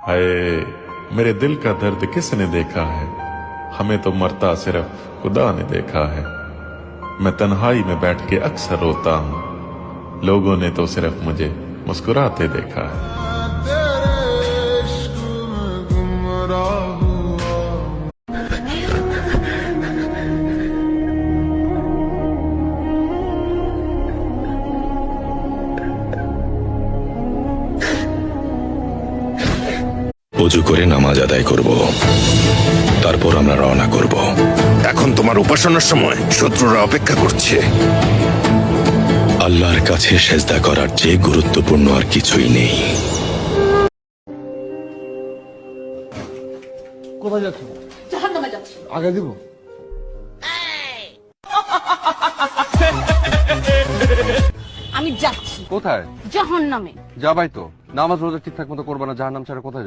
हाय मेरे दिल का दर्द किसने देखा है, हमें तो मरता सिर्फ खुदा ने देखा है। मैं तन्हाई में बैठ के अक्सर रोता हूँ, लोगों ने तो सिर्फ मुझे मुस्कुराते देखा है। অজু করে নামাজ আদায় করব, তারপর আমরা রওনা করব। এখন তোমার উপাসনার সময়, শত্রুরা অপেক্ষা করছে। আল্লাহর কাছে সেজদা করার চেয়ে গুরুত্বপূর্ণ আর কিছুই নেই। কোথায় যাচ্ছ? জাহান্নামে যাচ্ছি। আগে দিব। আমি যাচ্ছি কোথায়? জাহান্নামে। যাবাই তো, নামাজ রোজা ঠিকঠাক মতো করবে না, জাহান্নাম ছাড়া কোথায় যাবে?